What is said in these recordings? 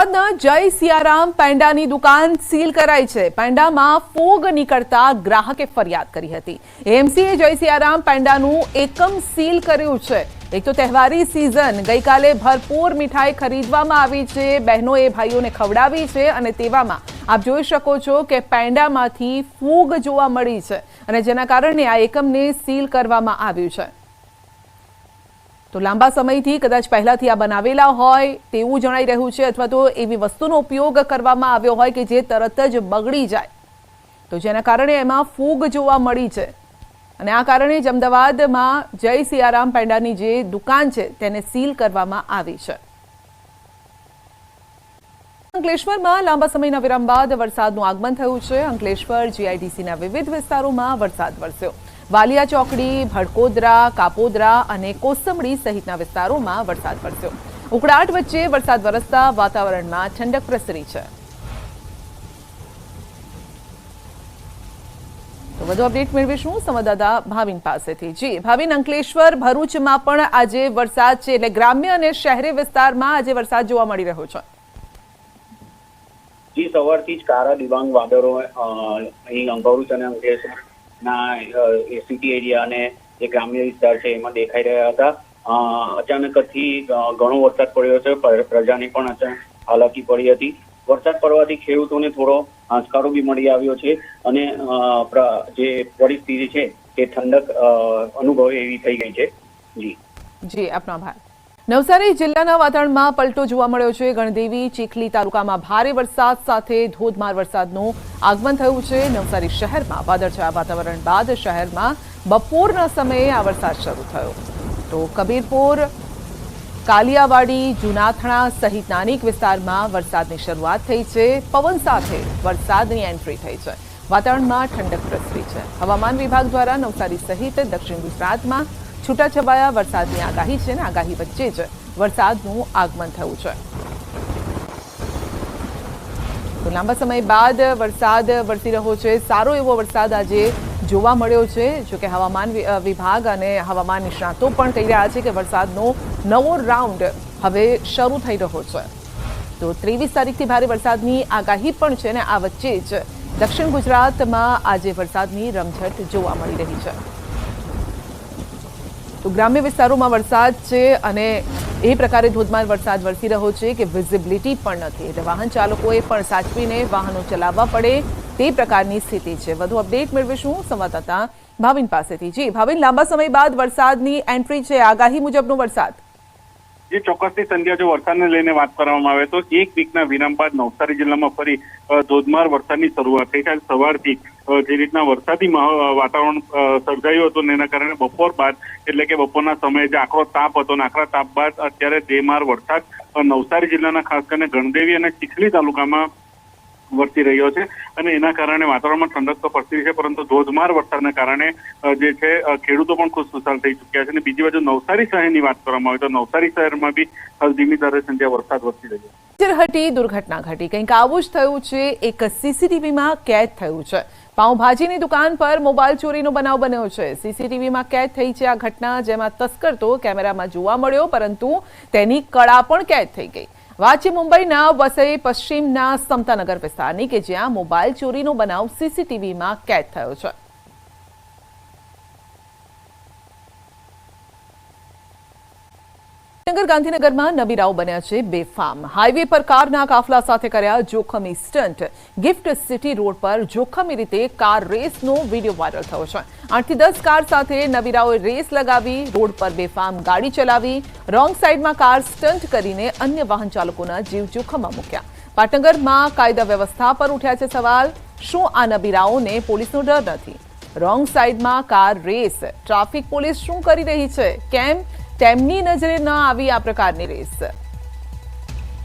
અમદાવાદના જય સિયારામ પેંડાની દુકાન સીલ કરાઈ છે। પેંડામાં ફોગ નીકળતા ગ્રાહકે ફરિયાદ કરી હતી। એએમસીએ જય સિયારામ પેંડાનું એકમ સીલ કર્યું છે। એક તો તહેવારી સીઝન, ગઈકાલે ભરપૂર મીઠાઈ ખરીદવામાં આવી છે, બહેનોએ ભાઈઓને ખવડાવી છે અને તેવામાં આપ જોઈ શકો છો કે પેંડામાંથી ફૂગ જોવા મળી છે અને જેના કારણે આ એકમને સીલ કરવામાં આવ્યું છે। तो लांबा समयथी कदाच पहलाथी आ बनावेला होय तेवुं जणाई रह्युं छे अथवा तो एवी वस्तुनो उपयोग करवामां आव्यो होय के जे तरत ज बगड़ी जाय, तो जेना कारणे एमां फूग जोवा मळी छे अने आ कारणे ज अमदावादमां जय सियाराम पेंडानी जे दुकान छे तेने सील करवामां आवी छे। अंकलेश्वरमां लांबा समयना विराम बाद वरसादनुं आगमन थयुं छे। अंकलेश्वर जीआईडीसीना विविध विस्तारोमां वरसाद वरस्यो। वालिया चौकड़ी, भड़कोदरा, कापोदरा अने कोसंबड़ी सहितना विस्तारोमां वरसाद वरस्यो। उकळाट वच्चे वरसाद वरसता वातावरणमां ठंडक प्रसरी छे। तो वधु अपडेट मेळवीशुं संवाददाता भाविन पासेथी। जी भाविन, अंकलेश्वर भरूचमां पण आजे वरसाद छे, એટલે ગ્રામ્ય અને શહેરી વિસ્તારમાં આજે વરસાદ જોવા મળી રહ્યો છે। जी सवारथी ज कारा दिबांग वादळो અહીં ભરૂચ અને અંકલેશ્વર ना सिटी एरिया ने जे ग्राम्य विस्तार है एमां देखाई रह्या हता। अचानकथी घणो वरसाद पड्यो छे, प्रजाने पण अचानक हालाकी पड़ी हती। वरसाद पड़वाथी खेडूतोने थोड़ो आंचकारो बी मळी आव्यो छे अने जे परिस्थिति छे ते ठंडक अनुभवे एवी थई गई छे। जी आपनो आभार। नवसारी जिल्लाना वातावरणमां पलटो जोवा मळ्यो छे। गणदेवी चीखली तालुकामां भारे वरसाद साथे धोधमार वरसादनुं आगमन थयुं छे। नवसारी शहेरमां वादळछाया वातावरण बाद शहेरमां बपोરના સમયે આ વરસાદ શરૂ થયો। તો કબીરપુર, કાલિયાવાડી, જૂનાથણા સહિતના અનેક વિસ્તારમાં વરસાદની શરૂઆત થઈ છે। પવન સાથે વરસાદની એન્ટ્રી થઈ છે। વાતાવરણમાં ઠંડક પ્રસરી છે। હવામાન વિભાગ દ્વારા નવસારી સહિત દક્ષિણ ગુજરાતમાં छूटाछवाया वरसादनी आगाही छे ने आगाही वच्चे ज वरसादनुं आगमन थयुं छे। तो लांबा समय बाद वरसाद वरसी रह्यो छे। सारो एवो वरसाद आजे जोवा मळ्यो छे। जो के हवामान विभाग अने हवामान निष्णातो पण कही रह्या छे के वरसादनो नवो राउंड हवे शरू थई रह्यो छे। तो 23 तारीखथी भारे वरसादनी आगाही पण छे ने आ वच्चे ज दक्षिण गुजरातमां आजे वरसादनी रमझट जोवा मळी रही छे। तो ग्राम्य विस्तारोमां वरसाद छे अने ए प्रकारे धोधमार वरसाद वरसी रह्यो छे के विजिबिलिटी पण नथी, એટલે વાહન ચાલકોએ પણ સાચવીને વાહનો ચલાવવા પડે તે પ્રકારની સ્થિતિ છે। વધુ અપડેટ મેળવીશું સંવાદદાતા ભાવિન પાસેથી। જી ભાવિન, લાંબા સમય બાદ વરસાદની એન્ટ્રી છે, આગાહી મુજબનો વરસાદ। જે ચોક્કસથી સંધ્યા જો વરસાદને લઈને વાત કરવામાં આવે તો એક વીકના વિરામ બાદ નવસારી જિલ્લામાં ફરી ધોધમાર વરસાદની શરૂઆત થઈ છે। સવારથી જે રીતના વરસાદી વાતાવરણ સર્જાયું હતું એના કારણે બપોર બાદ એટલે કે બપોરના સમયે જે આકરો તાપ હતો, આકરા તાપ બાદ અત્યારે ધોધમાર વરસાદ નવસારી જિલ્લાના ખાસ કરીને ગણદેવી અને ચીખલી તાલુકામાં વરસી રહ્યો છે અને એના કારણે વાતાવરણમાં ઠંડક તો પડતી છે, પરંતુ ધોધમાર વરસાદના કારણે જે છે ખેડૂતો પણ ખુશખુશાલ થઈ ચૂક્યા છે। અને બીજી બાજુ નવસારી શહેરની વાત કરવામાં આવે તો નવસારી શહેરમાં બી હાલ ધીમી ધારે સંધ્યા વરસાદ વરસી રહ્યો છે। ઘટી દુર્ઘટના ઘટી, કંઈક આવું જ થયું છે। એક સીસીટીવીમાં કેદ થયું છે। પાઉંભાજીની દુકાન પર મોબાઈલ ચોરીનો બનાવ બન્યો છે। સીસીટીવીમાં કેદ થઈ છે આ ઘટના, જેમાં તસ્કર તો કેમેરામાં જોવા મળ્યો પરંતુ તેની કળા પણ કેદ થઈ ગઈ। વાત છે મુંબઈના વસઈ પશ્ચિમના સમતાનગર વિસ્તારની કે જ્યાં મોબાઈલ ચોરીનો બનાવ સીસીટીવીમાં કેદ થયો છે। ગાંધીનગરમાં નબીરાઓ બન્યા છે બેફામ। હાઈવે પર કારના કાફલા સાથે કર્યા જોખમી સ્ટન્ટ। ગિફ્ટ સિટી રોડ પર જોખમી રીતે કાર રેસનો વિડીયો વાયરલ થયો છે। 8 થી 10 કાર સાથે નબીરાઓએ રેસ લગાવી, રોડ પર બેફામ ગાડી ચલાવી, રોંગ સાઈડમાં કાર સ્ટન્ટ કરીને અન્ય વાહન ચાલકોના જીવ જોખમમાં મૂક્યા। પાટનગરમાં કાયદા વ્યવસ્થા પર ઉઠ્યા છે સવાલ। શું આ નબીરાઓને પોલીસનો ડર નથી? રોંગ સાઈડમાં કાર રેસ, ટ્રાફિક પોલીસ શું કરી રહી છે? કેમ તેમની નજરે ન આવી આ પ્રકારની રેસ?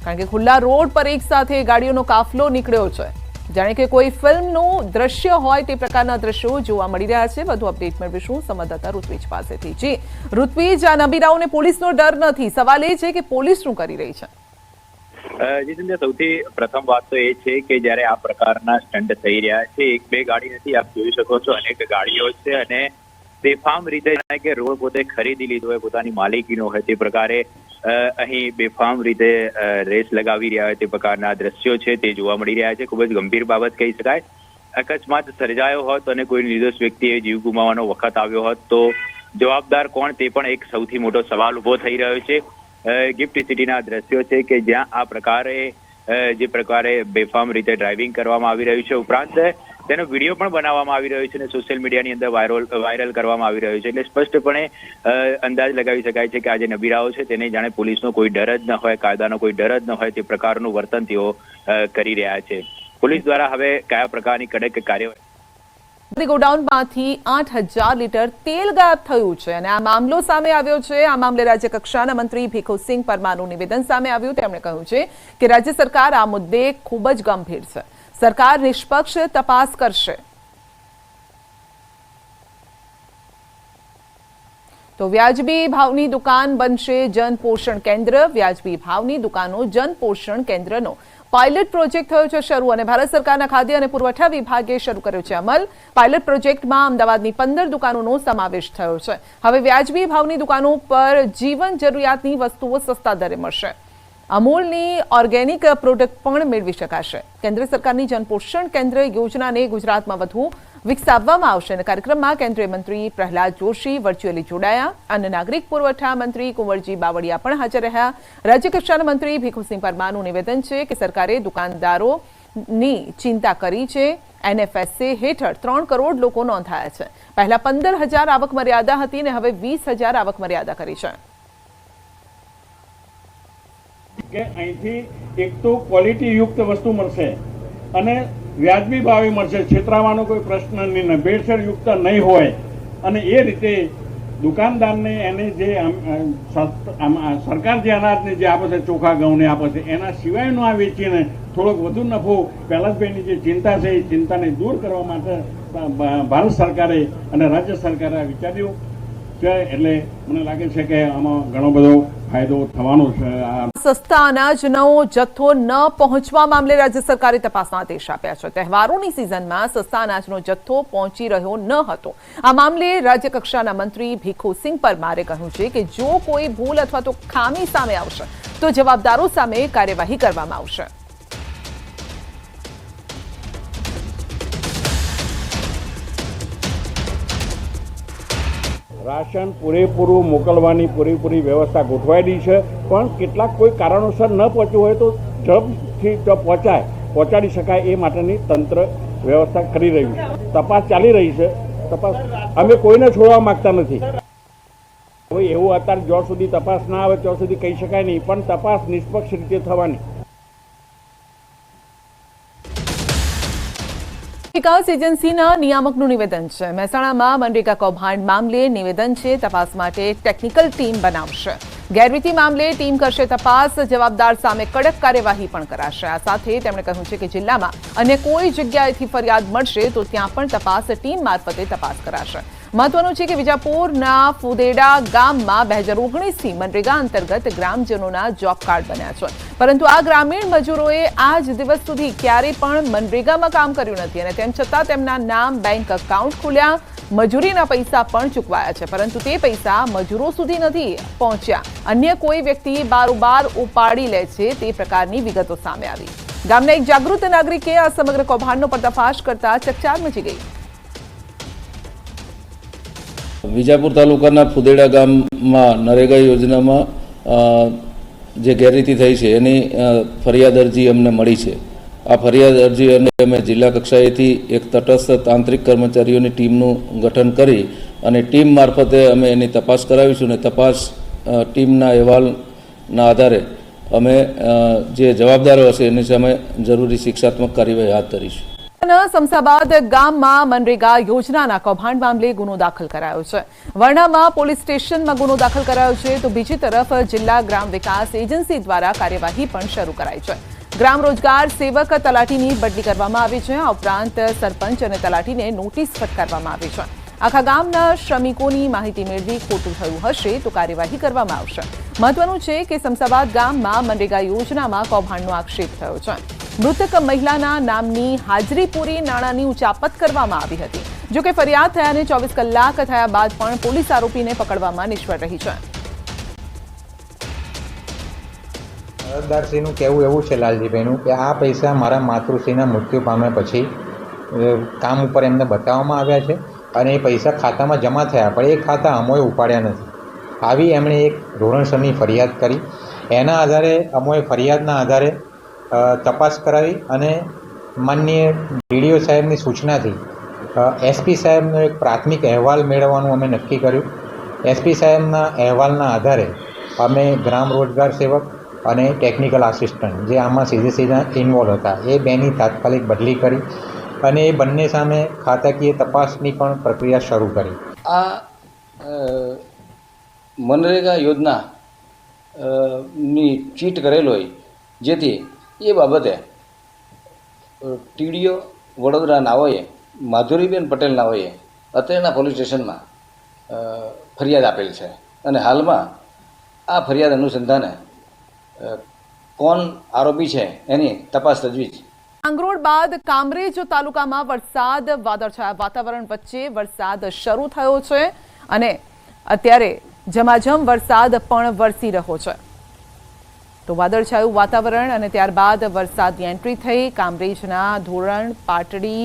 કારણ કે ખુલ્લા રોડ પર એક સાથે ગાડીઓનો કાફલો નીકળ્યો છે, જાણે કે કોઈ ફિલ્મનું દ્રશ્ય હોય તે પ્રકારના દ્રશ્યો જોવા મળી રહ્યા છે। વધુ અપડેટ મેળવીશું સંવાદદાતા ઋત્વિજ પાસેથી। જી ઋત્વિજ, આ નબીરાઓને પોલીસનો ડર નથી, સવાલ એ છે કે પોલીસ શું કરી રહી છે? જી સંધ્યા, સૌથી પ્રથમ વાત તો એ છે કે જ્યારે આ પ્રકારના સ્ટન્ટ થઈ રહ્યા છે, એક બે ગાડી નથી, આપ જોઈ શકો છો અનેક ગાડીઓ છે અને બેફામ રીતે કે રોડ પોતે ખરીદી લીધો હોય, પોતાની માલિકીનો હોય તે પ્રકારે અહીં બેફામ રીતે રેસ લગાવી રહ્યા હોય તે પ્રકારના દ્રશ્યો છે તે જોવા મળી રહ્યા છે. ખૂબ જ ગંભીર બાબત કહી શકાય. અકસ્માત સર્જાયો હોત અને કોઈ નિર્દોષ વ્યક્તિએ જીવ ગુમાવવાનો વખત આવ્યો હોત તો જવાબદાર કોણ તે પણ એક સૌથી મોટો સવાલ ઉભો થઈ રહ્યો છે. ગિફ્ટ સિટીના દ્રશ્યો છે કે જ્યાં આ પ્રકારે જે પ્રકારે બેફામ રીતે ડ્રાઇવિંગ કરવામાં આવી રહ્યું છે, ઉપરાંત તેનો વિડીયો પણ બનાવવામાં આવી રહ્યો છે અને સોશિયલ મીડિયાની અંદર વાયરલ કરવામાં આવી રહ્યો છે. એટલે સ્પષ્ટપણે અંદાજ લગાવી શકાય છે કે આ જે નબીરાઓ છે તેને જાણે પોલીસનો કોઈ ડર જ ન હોય, કાયદાનો કોઈ ડર જ ન હોય તે પ્રકારનું વર્તન તેઓ કરી રહ્યા છે. પોલીસ દ્વારા હવે કયા પ્રકારની કડક કાર્યવાહી ગોડાઉનમાંથી 8,000 લીટર તેલ ગાયબ થયું છે અને આ મામલો સામે આવ્યો છે. આ મામલે રાજ્ય કક્ષાના મંત્રી ભીખુસિંહ પરમારનું નિવેદન સામે આવ્યું. તેમણે કહ્યું છે કે રાજ્ય સરકાર આ મુદ્દે ખૂબ જ ગંભીર છે. સરકાર નિષ્પક્ષ તપાસ કરશે. તો વ્યાજબી ભાવની દુકાન બનશે જન પોષણ કેન્દ્ર. વ્યાજબી ભાવની દુકાનો જન પોષણ કેન્દ્રનો પાયલટ પ્રોજેક્ટ થયો છે શરૂ અને ભારત સરકારના ખાદ્ય અને પુરવઠા વિભાગે શરૂ કર્યો છે અમલ. પાયલટ પ્રોજેક્ટમાં અમદાવાદની 15 દુકાનોનો સમાવેશ થયો છે. હવે વ્યાજબી ભાવની દુકાનો પર જીવન જરૂરિયાતની વસ્તુઓ સસ્તા દરે મળશે. અમૂલની ઓર્ગેનિક પ્રોડક્ટ પણ મેળવી શકાશે. કેન્દ્ર સરકારની જન પોષણ કેન્દ્ર યોજનાને ગુજરાતમાં વધુ વિકસાવવામાં આવશે અને કાર્યક્રમમાં કેન્દ્રીય મંત્રી પ્રહલાદ જોશી વર્ચ્યુઅલી જોડાયા અને નાગરિક પુરવઠા મંત્રી કુંવરજી બાવળિયા પણ હાજર રહ્યા. રાજ્ય કક્ષાના મંત્રી ભીખુસિંહ પરમારનું નિવેદન છે કે સરકારે દુકાનદારોની ચિંતા કરી છે. NFSA હેઠળ 3 કરોડ લોકો નોંધાયા છે. પહેલા 15,000 આવક મર્યાદા હતી અને હવે 20,000 આવક મર્યાદા કરી છે. કે અહીંથી એક તો ક્વોલિટી યુક્ત વસ્તુ મળશે અને વ્યાજબી ભાવે મળશે. છેતરાવાનો કોઈ પ્રશ્ન નહીં, ભેળસેળ યુક્ત નહીં હોય અને એ રીતે દુકાનદારને એને જે સરકાર જે અનાજને જે આપે છે, ચોખા ઘઉંને આપે છે, એના સિવાયનું આ વેચીને થોડોક વધુ નફો પહેલાંની જે ચિંતા છે એ ચિંતાને દૂર કરવા માટે ભારત સરકારે અને રાજ્ય સરકારે વિચાર્યું છે. એટલે મને લાગે છે કે આમાં ઘણો બધો ફાયદો થવાનો છે. સસ્તા અનાજનો જથ્થો ન પહોંચવા મામલે રાજ્ય સરકારે તપાસના આદેશ આપ્યા છે. તહેવારોની સિઝનમાં સસ્તા અનાજનો જથ્થો પહોંચી રહ્યો ન હતો. આ મામલે રાજ્ય કક્ષાના મંત્રી ભીખુસિંહ પરમારે કહ્યું છે કે જો કોઈ ભૂલ અથવા તો ખામી સામે આવશે તો જવાબદારો સામે કાર્યવાહી કરવામાં આવશે. રાશન પૂરેપૂરું મોકલવાની પૂરેપૂરી વ્યવસ્થા ગોઠવાયેલી છે, પણ કેટલાક કોઈ કારણોસર ન પહોંચ્યું હોય તો ઝડપથી જો પહોંચાડી શકાય એ માટેની તંત્ર વ્યવસ્થા કરી રહ્યું છે. તપાસ ચાલી રહી છે. તપાસ અમે કોઈને છોડવા માંગતા નથી. હવે એવું અત્યારે જ્યાં સુધી તપાસ ના આવે ત્યાં સુધી કહી શકાય નહીં, પણ તપાસ નિષ્પક્ષ રીતે થવાની. વિકાસ એજન્સીના નિયામકનું નિવેદન છે. મહેસાણામાં મનરેગા કૌભાંડ મામલે નિવેદન છે. તપાસ માટે ટેકનિકલ ટીમ બનાવશે. ગેરરીતિ મામલે ટીમ કરશે તપાસ. જવાબદાર સામે કડક કાર્યવાહી પણ કરાશે. આ સાથે તેમણે કહ્યું છે કે જિલ્લામાં અન્ય કોઈ જગ્યાએથી ફરિયાદ મળશે તો ત્યાં પણ તપાસ ટીમ મારફતે તપાસ કરાશે. મહત્વનું છે કે વિજાપુરના ફુદેડા ગામમાં 2019થી મનરેગા અંતર્ગત ગ્રામજનોના જોબ કાર્ડ બન્યા છે, પરંતુ આ ગ્રામીણ મજૂરોએ આજ દિવસ સુધી ક્યારેય પણ મનરેગામાં કામ કર્યું નથી અને તેમ છતાં તેમના નામ બેંક એકાઉન્ટ ખુલ્યા, મજૂરીના પૈસા પણ ચૂકવાયા છે, પરંતુ તે પૈસા મજૂરો સુધી નથી પહોંચ્યા. અન્ય કોઈ વ્યક્તિ બારોબાર ઉપાડી લે છે તે પ્રકારની વિગતો સામે આવી. ગામના એક જાગૃત નાગરિકે આ સમગ્ર કૌભાંડનો પર્દાફાશ કરતા ચકચાર મચી ગઈ. વિજાપુર તાલુકાના ફુદેડા ગામમાં નરેગા યોજનામાં જે ગેરરીતિ થઈ છે એની ફરિયાદ અરજી અમને મળી છે. આ ફરિયાદ અરજી અને અમે જિલ્લા કક્ષાએથી એક તટસ્થ તાંત્રિક કર્મચારીઓની ટીમનું ગઠન કરી અને ટીમ મારફતે અમે એની તપાસ કરાવીશું અને તપાસ ટીમના અહેવાલના આધારે અમે જે જવાબદારો હશે એની સામે જરૂરી શિક્ષાત્મક કાર્યવાહી હાથ ધરીશું. સમસાબાદ ગામમાં મનરેગા યોજનાના કૌભાંડ મામલે ગુનો દાખલ કરાયો છે. વર્ણામાં પોલીસ સ્ટેશનમાં ગુનો દાખલ કરાયો છે તો બીજી તરફ જિલ્લા ગ્રામ વિકાસ એજન્સી દ્વારા કાર્યવાહી પણ શરૂ કરાઈ છે. ગ્રામ રોજગાર સેવક તલાટીની બદલી કરવામાં આવી છે. આ ઉપરાંત સરપંચ અને તલાટીને નોટિસ ફટકારવામાં આવી છે. આખા ગામના શ્રમિકોની માહિતી મેળવી ખોટું થયું હશે તો કાર્યવાહી કરવામાં આવશે. મહત્વનું છે કે સમસાબાદ ગામમાં મનરેગા યોજનામાં કૌભાંડનો આક્ષેપ થયો છે. મૃતક મહિલાના નામની હાજરી પૂરી નાણાંની ઉચાપત કરવામાં આવી હતી. જો કે ફરિયાદ થયાને 24 કલાક થયા બાદ પણ પોલીસ આરોપીને પકડવામાં નિષ્ફળ રહી છે. અરજદારશ્રીનું કહેવું એવું છે લાલજીભાઈનું કે આ પૈસા મારા માતૃશ્રીના મૃત્યુ પામ્યા પછી કામ ઉપર એમને બતાવવામાં આવ્યા છે અને એ પૈસા ખાતામાં જમા થયા પણ એ ખાતા અમોએ ઉપાડ્યા નથી. આવી એમણે એક ધોરણસરની ફરિયાદ કરી. એના આધારે અમોએ ફરિયાદના આધારે તપાસ કરાવી અને માનનીય ડીડીઓ સાહેબની સૂચનાથી એસપી સાહેબનો એક પ્રાથમિક અહેવાલ મેળવવાનું અમે નક્કી કર્યું. એસપી સાહેબના અહેવાલના આધારે અમે ગ્રામ રોજગાર સેવક અને ટેકનિકલ આસિસ્ટન્ટ જે આમાં સીધા ઇન્વોલ્વ હતા એ બેની તાત્કાલિક બદલી કરી અને એ બંને સામે ખાતાકીય તપાસની પણ પ્રક્રિયા શરૂ કરી. આ મનરેગા યોજના ની ચીટ કરેલ હોય જેથી એ બાબતે ટીડીઓ વડોદરા નાઓએ માધુરીબેન પટેલ નાઓએ અત્રેના પોલીસ સ્ટેશનમાં ફરિયાદ આપેલ છે અને હાલમાં આ ફરિયાદ અનુસંધાને કોણ આરોપી છે એની તપાસ તજવીજ. માંગરોળ બાદ કામરેજ તાલુકામાં વરસાદ, વાદળછાયા વાતાવરણ વચ્ચે વરસાદ શરૂ થયો છે અને અત્યારે ઝમાઝમ વરસાદ પણ વરસી રહ્યો છે. તો વાદળછાયું વાતાવરણ અને ત્યારબાદ વરસાદની એન્ટ્રી થઈ. કામરેજના ધોરણ, પાટડી,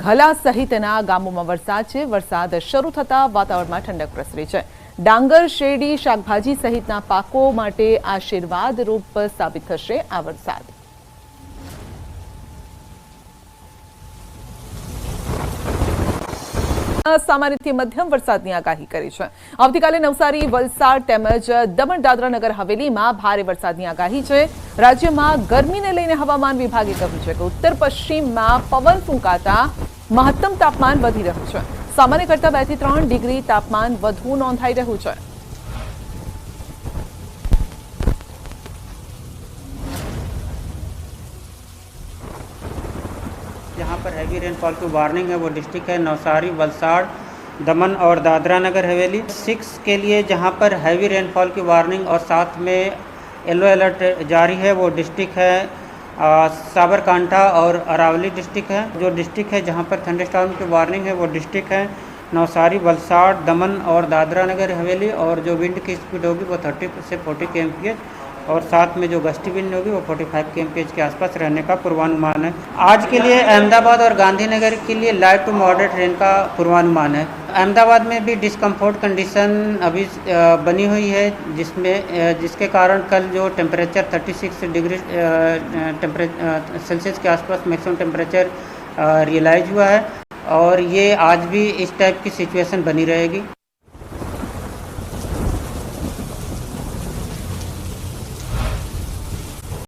ઘલા સહિતના ગામોમાં વરસાદ છે. વરસાદ શરૂ થતાં વાતાવરણમાં ઠંડક પ્રસરી છે. ડાંગર, શેરડી, શાકભાજી સહિતના પાકો માટે આશીર્વાદ રૂપ સાબિત થશે આ વરસાદ. સામાન્યથી મધ્યમ વરસાદની આગાહી કરી છે. આવતીકાલે નવસારી, વલસાડ તેમજ દમણ દાદરા નગર હવેલીમાં ભારે વરસાદની આગાહી છે. રાજ્યમાં ગરમીને લઈને હવામાન વિભાગે કહ્યું છે કે ઉત્તર પશ્ચિમમાં પવન ફૂંકાતા મહત્તમ તાપમાન વધી રહ્યું છે. સામાન્ય કરતાં 2 થી 3 ડિગ્રી તાપમાન વધુ નોંધાઈ રહ્યું છે. जहाँ पर हैवी रेनफॉल की वार्निंग है वो डिस्ट्रिक्ट है नवसारी, वलसाड़, दमन और दादरा नगर हवेली। 6 के लिए जहाँ पर हैवी रेनफॉल की वार्निंग और साथ में येलो अलर्ट जारी है वो डिस्ट्रिक्ट है साबरकांठा और अरावली डिस्ट्रिक्ट है। जो डिस्ट्रिक्ट है जहाँ पर थंडरस्टॉर्म की वार्निंग है वो डिस्ट्रिक्ट है नवसारी, वलसाड़, दमन और दादरा नगर हवेली। और जो विंड की स्पीड होगी वो 30 से 40 kmph और साथ में जो गस्टी विंड होगी वो 45 kmph के आसपास रहने का पूर्वानुमान है। आज के लिए अहमदाबाद और गांधीनगर के लिए लाइट टू मॉडरेट रेन का पूर्वानुमान है। अहमदाबाद में भी डिस्कम्फर्ट कंडीशन अभी बनी हुई है जिसके कारण कल जो टेम्परेचर 36 डिग्री सेल्सियस के आसपास मैक्सिमम टेम्परेचर रियलाइज हुआ है और ये आज भी इस टाइप की सिचुएशन बनी रहेगी।